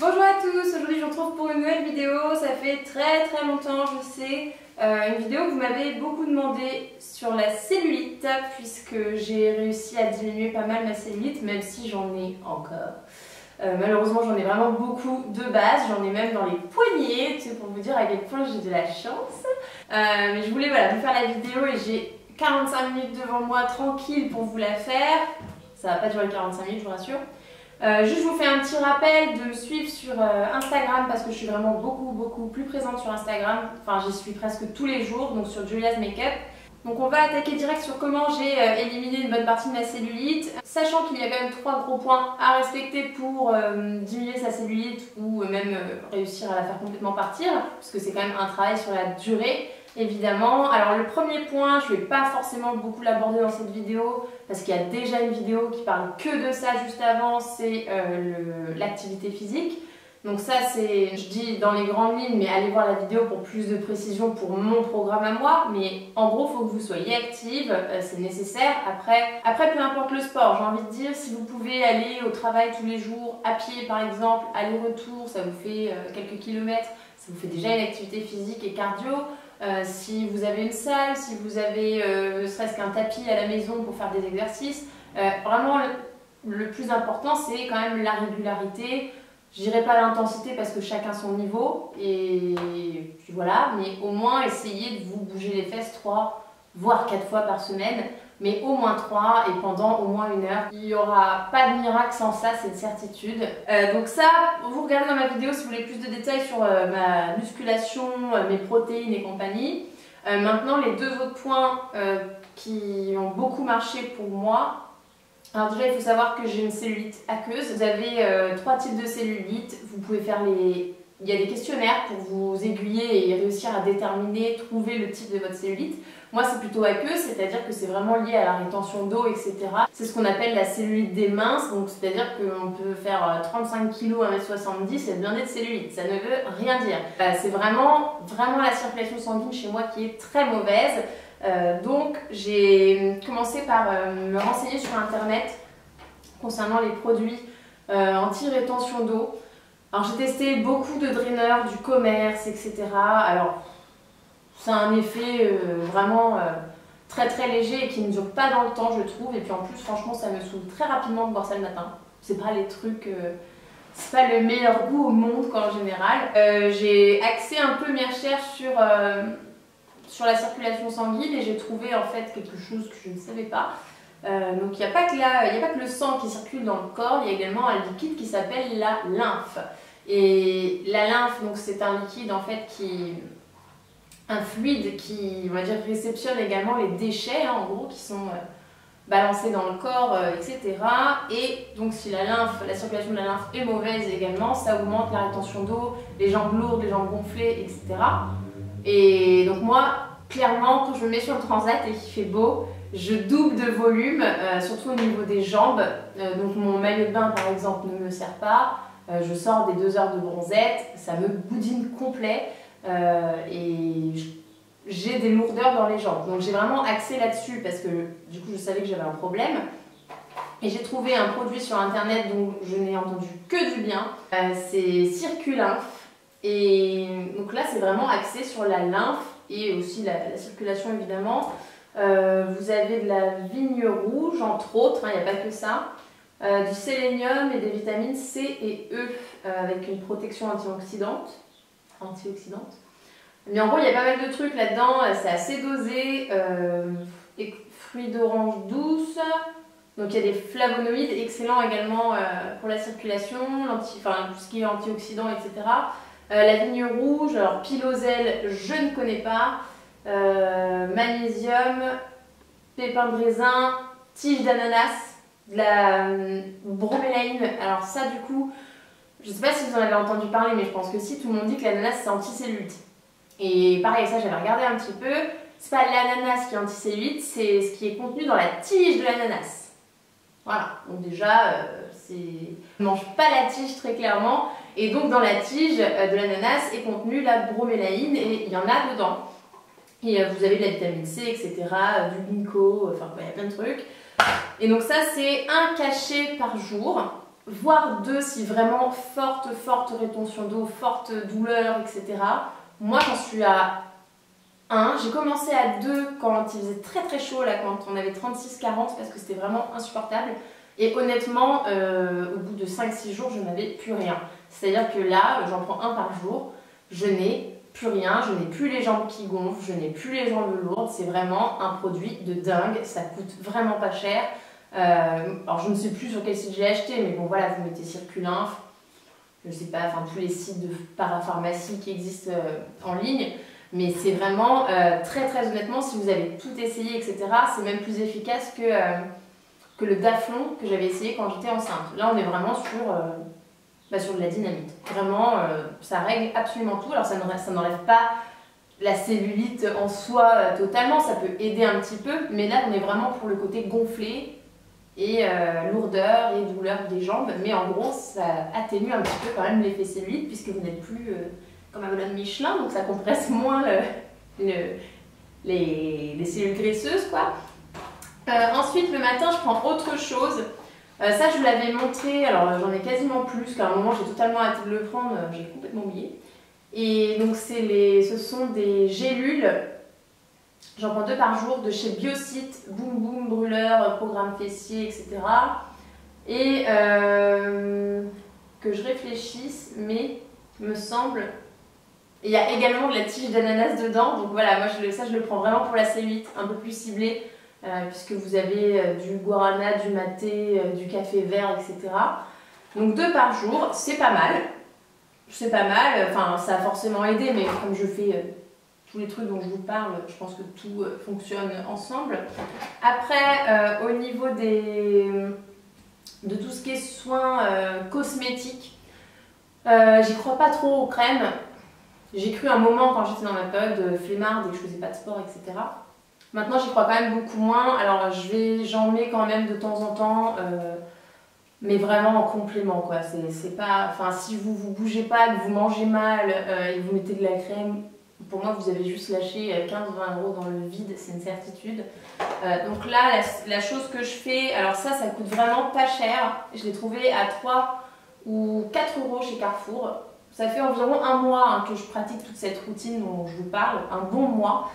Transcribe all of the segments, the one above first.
Bonjour à tous, aujourd'hui je vous retrouve pour une nouvelle vidéo. Ça fait très longtemps, je sais, une vidéo que vous m'avez beaucoup demandé sur la cellulite, puisque j'ai réussi à diminuer pas mal ma cellulite, même si j'en ai encore. Malheureusement j'en ai vraiment beaucoup de base, j'en ai même dans les poignets, c'est pour vous dire à quel point j'ai de la chance. Mais je voulais vous faire la vidéo et j'ai 45 minutes devant moi tranquille pour vous la faire. Ça va pas durer 45 minutes, je vous rassure. Juste je vous fais un petit rappel de me suivre sur Instagram parce que je suis vraiment beaucoup plus présente sur Instagram. Enfin j'y suis presque tous les jours, donc sur Julia's Makeup. Donc on va attaquer direct sur comment j'ai éliminé une bonne partie de ma cellulite, sachant qu'il y a quand même 3 gros points à respecter pour diminuer sa cellulite ou même réussir à la faire complètement partir, parce que c'est quand même un travail sur la durée. Évidemment. Alors le premier point, je ne vais pas forcément beaucoup l'aborder dans cette vidéo parce qu'il y a déjà une vidéo qui parle que de ça juste avant, c'est l'activité physique. Donc ça c'est, je dis dans les grandes lignes, mais allez voir la vidéo pour plus de précision pour mon programme à moi. Mais en gros, il faut que vous soyez active, c'est nécessaire. Après, peu importe le sport, j'ai envie de dire, si vous pouvez aller au travail tous les jours, à pied par exemple, aller-retour, ça vous fait quelques kilomètres, ça vous fait déjà une activité physique et cardio. Si vous avez une salle, si vous avez ne serait-ce qu'un tapis à la maison pour faire des exercices, vraiment le plus important c'est quand même la régularité. Je dirais pas l'intensité parce que chacun son niveau et puis voilà, mais au moins essayez de vous bouger les fesses 3 voire 4 fois par semaine, mais au moins 3 et pendant au moins 1 heure. Il n'y aura pas de miracle sans ça, c'est une certitude. Donc ça, vous regardez dans ma vidéo si vous voulez plus de détails sur ma musculation, mes protéines et compagnie. Maintenant, les 2 autres points qui ont beaucoup marché pour moi. Alors déjà, il faut savoir que j'ai une cellulite aqueuse. Vous avez 3 types de cellulite. Vous pouvez faire les... Il y a des questionnaires pour vous aiguiller et réussir à déterminer, trouver le type de votre cellulite. Moi, c'est plutôt aqueuse, c'est-à-dire que c'est vraiment lié à la rétention d'eau, etc. C'est ce qu'on appelle la cellulite des minces. Donc, c'est-à-dire qu'on peut faire 35 kg à 1m70 et bien être cellulite. Ça ne veut rien dire. C'est vraiment la circulation sanguine chez moi qui est très mauvaise. Donc j'ai commencé par me renseigner sur internet concernant les produits anti-rétention d'eau. Alors j'ai testé beaucoup de draineurs du commerce, etc. Alors ça a un effet vraiment très léger et qui ne dure pas dans le temps, je trouve. Et puis en plus franchement ça me saoule très rapidement de boire ça le matin. C'est pas les trucs... c'est pas le meilleur goût au monde quoi, en général. J'ai axé un peu mes recherches sur la circulation sanguine et j'ai trouvé en fait quelque chose que je ne savais pas. Donc il n'y a pas que le sang qui circule dans le corps, il y a également un liquide qui s'appelle la lymphe. Et la lymphe, donc c'est un liquide en fait un fluide qui, on va dire, réceptionne également les déchets, hein, en gros, qui sont balancés dans le corps, etc. Et donc si la circulation de la lymphe est mauvaise également, ça augmente la rétention d'eau, les jambes lourdes, les jambes gonflées, etc. Et donc moi, clairement, quand je me mets sur le transat et qu'il fait beau, je double de volume, surtout au niveau des jambes. Donc mon maillot de bain, par exemple, ne me sert pas. Je sors des 2 heures de bronzette, ça me boudine complet et j'ai des lourdeurs dans les jambes. Donc j'ai vraiment axé là-dessus parce que du coup, je savais que j'avais un problème. Et j'ai trouvé un produit sur internet dont je n'ai entendu que du bien. C'est Circulymphe. Et donc là, c'est vraiment axé sur la lymphe et aussi la circulation évidemment. Vous avez de la vigne rouge, entre autres, il n'y a pas que ça. Du sélénium et des vitamines C et E avec une protection antioxydante. Mais en gros, il y a pas mal de trucs là-dedans, c'est assez dosé. Et fruits d'orange douce. Donc il y a des flavonoïdes excellents également pour la circulation, tout ce qui est antioxydant, etc. La vigne rouge, alors pilosel, je ne connais pas. Magnésium, pépins de raisin, tige d'ananas, de la bromélaïne. Alors ça du coup, je ne sais pas si vous en avez entendu parler, mais je pense que si, tout le monde dit que l'ananas c'est anticellulite. Et pareil, ça j'avais regardé un petit peu, c'est pas l'ananas qui est anticellulite, c'est ce qui est contenu dans la tige de l'ananas. Voilà, donc déjà, on ne mange pas la tige très clairement, et donc dans la tige de l'ananas est contenue la bromélaïne, et il y en a dedans. Et vous avez de la vitamine C, etc., du ginkgo, enfin il y a plein de trucs. Et donc ça c'est un cachet par jour. voire 2 si vraiment forte rétention d'eau, forte douleur, etc. Moi j'en suis à 1. J'ai commencé à 2 quand il faisait très chaud, là, quand on avait 36-40 parce que c'était vraiment insupportable. Et honnêtement, au bout de 5-6 jours, je n'avais plus rien. C'est-à-dire que là, j'en prends 1 par jour, je n'ai plus rien, je n'ai plus les jambes qui gonflent, je n'ai plus les jambes lourdes. C'est vraiment un produit de dingue, ça coûte vraiment pas cher. Alors je ne sais plus sur quel site j'ai acheté, mais bon voilà, vous mettez Circulinf, je sais pas, enfin tous les sites de parapharmacie qui existent en ligne. Mais c'est vraiment, très honnêtement, si vous avez tout essayé, etc., c'est même plus efficace que le Daflon que j'avais essayé quand j'étais enceinte. Là, on est vraiment sur de la dynamite. Vraiment, ça règle absolument tout. Alors, ça n'enlève pas la cellulite en soi totalement, ça peut aider un petit peu, mais là, on est vraiment pour le côté gonflé et lourdeur et douleur des jambes. Mais en gros, ça atténue un petit peu quand même l'effet cellulite, puisque vous n'êtes plus comme un ballon de Michelin, donc ça compresse moins les cellules graisseuses, quoi. Ensuite, le matin, je prends autre chose. Ça, je vous l'avais montré, alors j'en ai quasiment plus, car à un moment, j'ai totalement arrêté de le prendre, j'ai complètement oublié. Et donc, ce sont des gélules, j'en prends 2 par jour, de chez Biocyte, Boom Boom, Brûleur, Programme Fessier, etc. Et que je réfléchisse, mais il me semble... Il y a également de la tige d'ananas dedans, donc voilà, moi ça je le prends vraiment pour la cellulite, un peu plus ciblé, puisque vous avez du guarana, du maté, du café vert, etc. Donc 2 par jour, c'est pas mal. C'est pas mal, enfin ça a forcément aidé, mais comme je fais tous les trucs dont je vous parle, je pense que tout fonctionne ensemble. Après, au niveau de tout ce qui est soins cosmétiques, j'y crois pas trop aux crèmes. J'ai cru un moment quand j'étais dans ma période flemmarde et que je faisais pas de sport, etc. Maintenant, j'y crois quand même beaucoup moins. Alors, j'en mets quand même de temps en temps, mais vraiment en complément, quoi. C'est pas, enfin, si vous bougez pas, que vous mangez mal et que vous mettez de la crème, pour moi, vous avez juste lâché 15-20 € dans le vide, c'est une certitude. Donc là, la chose que je fais, alors ça coûte vraiment pas cher. Je l'ai trouvé à 3 ou 4 € chez Carrefour. Ça fait environ 1 mois que je pratique toute cette routine dont je vous parle, un bon mois.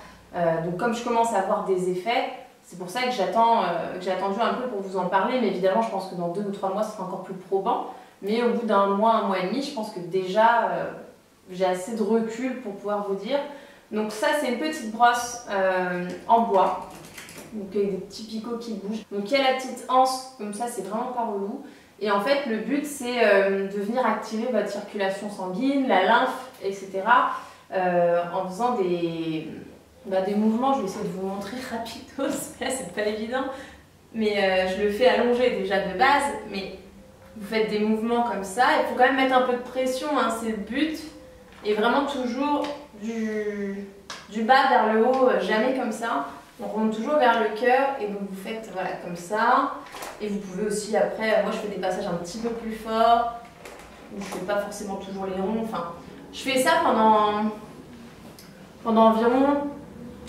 Donc comme je commence à avoir des effets, c'est pour ça que j'ai attendu un peu pour vous en parler. Mais évidemment, je pense que dans 2 ou 3 mois, ce sera encore plus probant. Mais au bout d'un mois, 1 mois et demi, je pense que déjà, j'ai assez de recul pour pouvoir vous dire. Donc ça, c'est une petite brosse en bois, donc avec des petits picots qui bougent. Donc il y a la petite anse, comme ça, c'est vraiment pas relou. Et en fait, le but, c'est de venir activer votre circulation sanguine, la lymphe, etc. En faisant des mouvements. Je vais essayer de vous montrer rapidos. Là, c'est pas évident. Mais je le fais allongé déjà de base. Mais vous faites des mouvements comme ça. Il faut quand même mettre un peu de pression, hein, c'est le but. Et vraiment toujours du bas vers le haut, jamais comme ça. On remonte toujours vers le cœur et donc vous faites voilà, comme ça. Et vous pouvez aussi après, moi je fais des passages un petit peu plus forts. Je fais pas forcément toujours les ronds. Enfin, je fais ça pendant environ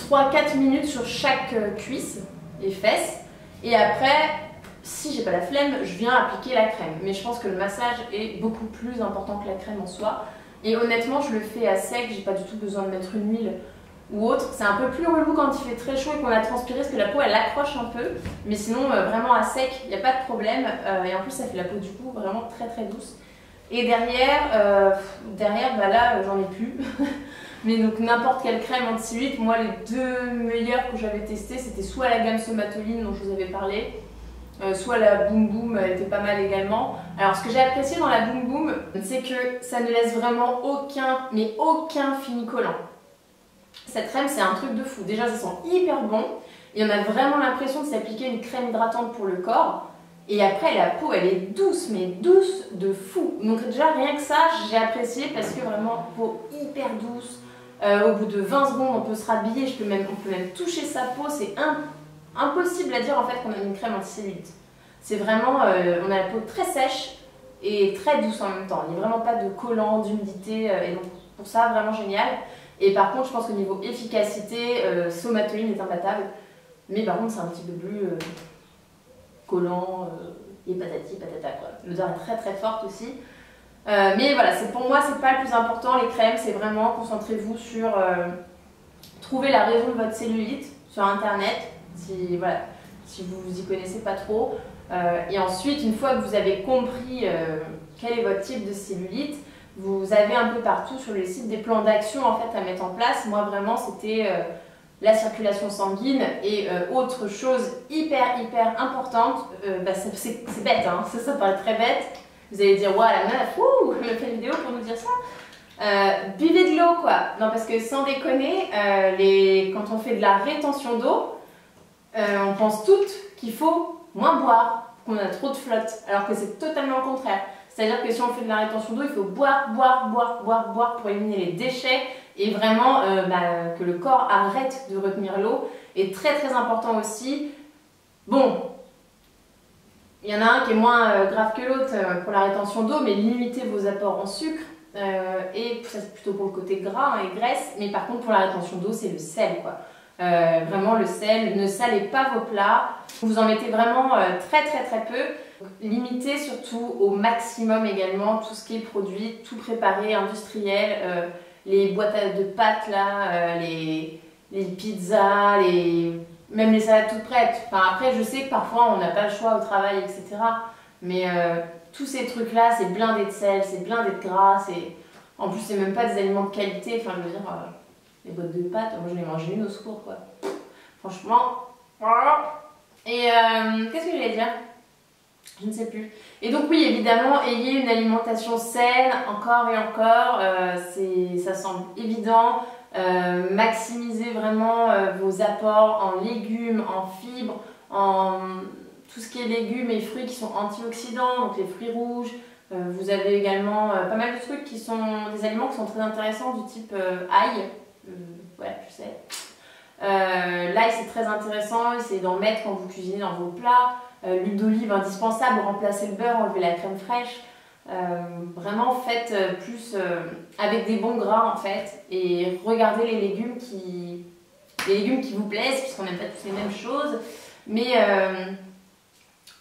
3-4 minutes sur chaque cuisse et fesse. Et après, si j'ai pas la flemme, je viens appliquer la crème. Mais je pense que le massage est beaucoup plus important que la crème en soi. Et honnêtement, je le fais à sec, j'ai pas du tout besoin de mettre une huile ou autre. C'est un peu plus relou quand il fait très chaud et qu'on a transpiré parce que la peau elle accroche un peu. Mais sinon, vraiment à sec, il n'y a pas de problème. Et en plus, ça fait la peau du coup vraiment très douce. Et derrière, bah là, j'en ai plus. Mais donc n'importe quelle crème anti-cellulite, moi les 2 meilleures que j'avais testées, c'était soit la gamme Somatoline dont je vous avais parlé, soit la Boom Boom, elle était pas mal également. Alors ce que j'ai apprécié dans la Boom Boom, c'est que ça ne laisse vraiment aucun fini collant. Cette crème, c'est un truc de fou. Déjà, ça sent hyper bon. Et on a vraiment l'impression de s'appliquer une crème hydratante pour le corps. Et après, la peau, elle est douce, mais douce de fou. Donc déjà, rien que ça, j'ai apprécié parce que vraiment, peau hyper douce. Au bout de 20 secondes, on peut se rhabiller, on peut même toucher sa peau. C'est impossible à dire en fait qu'on a une crème anti-cellulite. C'est vraiment, on a la peau très sèche et très douce en même temps. Il n'y a vraiment pas de collant, d'humidité. Et donc pour ça, vraiment génial. Et par contre, je pense qu'au niveau efficacité, Somatoline est imbattable. Mais par contre, c'est un petit peu plus collant, et patati patata quoi. L'odeur est très très forte aussi. Mais voilà, pour moi c'est pas le plus important, les crèmes, c'est vraiment concentrez-vous sur trouver la raison de votre cellulite sur internet, si, voilà, si vous vous y connaissez pas trop. Et ensuite, une fois que vous avez compris quel est votre type de cellulite, vous avez un peu partout sur les sites des plans d'action en fait à mettre en place. Moi vraiment c'était la circulation sanguine et autre chose hyper importante, c'est bête hein, ça paraît très bête. Vous allez dire, waouh, la meuf, elle a fait une vidéo pour nous dire ça. Buvez de l'eau, quoi. Non, parce que sans déconner, quand on fait de la rétention d'eau, on pense toutes qu'il faut moins boire, qu'on a trop de flotte, alors que c'est totalement le contraire. C'est-à-dire que si on fait de la rétention d'eau, il faut boire pour éliminer les déchets et vraiment que le corps arrête de retenir l'eau. Et très important aussi, bon, il y en a un qui est moins grave que l'autre pour la rétention d'eau, mais limitez vos apports en sucre. Et ça c'est plutôt pour le côté gras et graisse, mais par contre pour la rétention d'eau c'est le sel quoi. Vraiment le sel, ne salez pas vos plats, vous en mettez vraiment très peu. Limitez surtout au maximum également tout ce qui est produit, tout préparé, industriel, les boîtes de pâtes là, les pizzas, même les salades toutes prêtes. Enfin, après je sais que parfois on n'a pas le choix au travail etc. Mais tous ces trucs là c'est blindé de sel, c'est blindé de gras, en plus c'est même pas des aliments de qualité, enfin je veux dire les boîtes de pâtes, moi je l'ai mangé une au secours quoi. Franchement, voilà. Et qu'est-ce que j'allais dire? Je ne sais plus. Et donc oui évidemment ayez une alimentation saine encore et encore, ça semble évident. Maximisez vraiment vos apports en légumes, en fibres, en tout ce qui est légumes et fruits qui sont antioxydants, donc les fruits rouges. Vous avez également pas mal de trucs qui sont des aliments qui sont très intéressants du type ail. Ouais, je sais. L'ail c'est très intéressant, essayez d'en mettre quand vous cuisinez dans vos plats. L'huile d'olive indispensable, remplacez le beurre, enlevez la crème fraîche. Vraiment faites plus avec des bons gras en fait et regardez les légumes qui vous plaisent puisqu'on n'aime pas tous les mêmes choses. Mais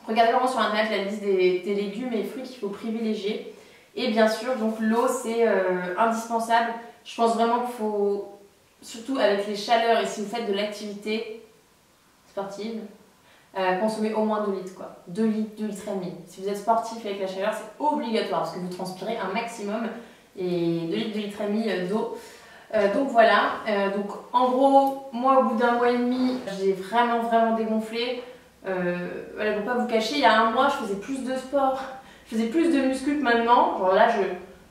regardez vraiment sur internet la liste des légumes et fruits qu'il faut privilégier. Et bien sûr, donc l'eau c'est indispensable. Je pense vraiment qu'il faut, surtout avec les chaleurs et si vous faites de l'activité sportive, consommer au moins 2 litres quoi. 2 litres, 2 litres et demi. Si vous êtes sportif avec la chaleur, c'est obligatoire parce que vous transpirez un maximum et 2 litres, 2 litres et demi d'eau. Donc voilà, donc en gros, moi au bout d'un mois et demi, j'ai vraiment dégonflé. Voilà, pour pas vous cacher, il y a un mois, je faisais plus de sport, je faisais plus de muscu que maintenant. Genre là,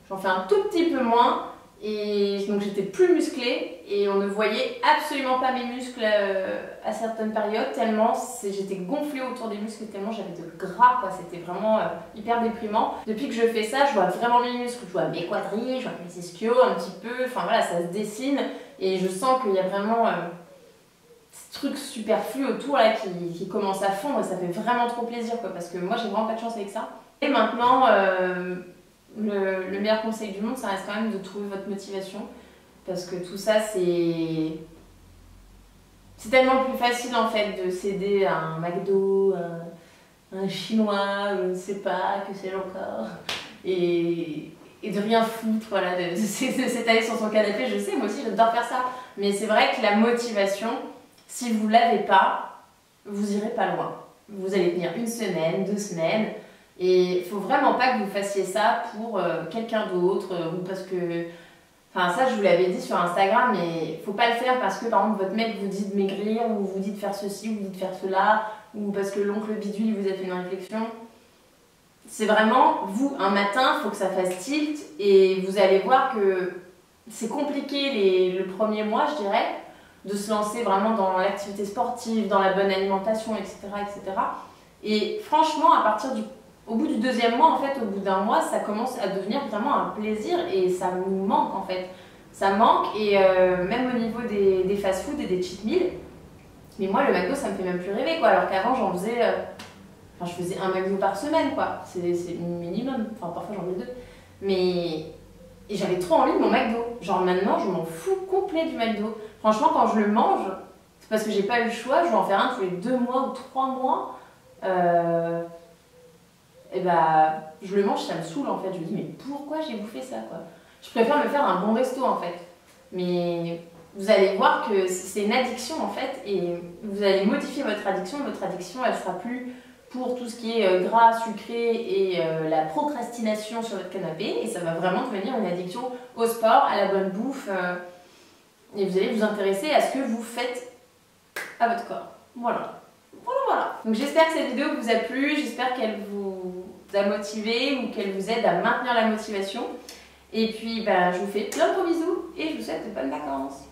j'en fais un tout petit peu moins. Et donc j'étais plus musclée et on ne voyait absolument pas mes muscles à certaines périodes tellement j'étais gonflée autour des muscles tellement j'avais de gras quoi, c'était vraiment hyper déprimant. Depuis que je fais ça, je vois vraiment mes muscles, je vois mes quadrilles, je vois mes ischios un petit peu, enfin voilà ça se dessine et je sens qu'il y a vraiment ce truc superflu autour là qui commence à fondre et ça fait vraiment trop plaisir quoi parce que moi j'ai vraiment pas de chance avec ça. Et maintenant le meilleur conseil du monde, ça reste quand même de trouver votre motivation parce que tout ça c'est tellement plus facile en fait de céder à un McDo, un chinois, je ne sais pas, que sais-je encore, et de rien foutre, voilà, de s'étaler sur son canapé. Je sais, moi aussi j'adore faire ça, mais c'est vrai que la motivation, si vous l'avez pas, vous irez pas loin. Vous allez tenir 1 semaine, 2 semaines. Et il faut vraiment pas que vous fassiez ça pour quelqu'un d'autre ou parce que... Enfin ça je vous l'avais dit sur Instagram mais faut pas le faire parce que par exemple votre mec vous dit de maigrir ou vous dit de faire ceci ou vous dit de faire cela ou parce que l'oncle bidule vous a fait une réflexion. C'est vraiment vous, un matin, il faut que ça fasse tilt et vous allez voir que c'est compliqué le premier mois je dirais de se lancer vraiment dans l'activité sportive, dans la bonne alimentation etc. Et franchement à partir au bout du 2e mois, en fait, au bout d'un mois, ça commence à devenir vraiment un plaisir et ça nous manque en fait. Ça manque et même au niveau des fast-food et des cheat meals. Mais moi, le McDo, ça me fait même plus rêver quoi. Alors qu'avant, j'en faisais, je faisais un McDo par semaine quoi. C'est le minimum. Enfin, parfois j'en faisais 2. Mais et j'avais trop envie de mon McDo. Genre maintenant, je m'en fous complet du McDo. Franchement, quand je le mange, c'est parce que j'ai pas eu le choix. Je vais en faire un tous les 2 mois ou 3 mois. et bah je le mange, ça me saoule en fait. Je me dis mais pourquoi j'ai bouffé ça quoi? Je préfère me faire un bon resto en fait. Mais vous allez voir que c'est une addiction en fait et vous allez modifier votre addiction. Votre addiction elle sera plus pour tout ce qui est gras, sucré et la procrastination sur votre canapé et ça va vraiment devenir une addiction au sport, à la bonne bouffe et vous allez vous intéresser à ce que vous faites à votre corps. Voilà. Voilà. Donc j'espère que cette vidéo vous a plu, j'espère qu'elle vous a motivé ou qu'elle vous aide à maintenir la motivation. Et puis je vous fais plein de gros bisous et je vous souhaite de bonnes vacances.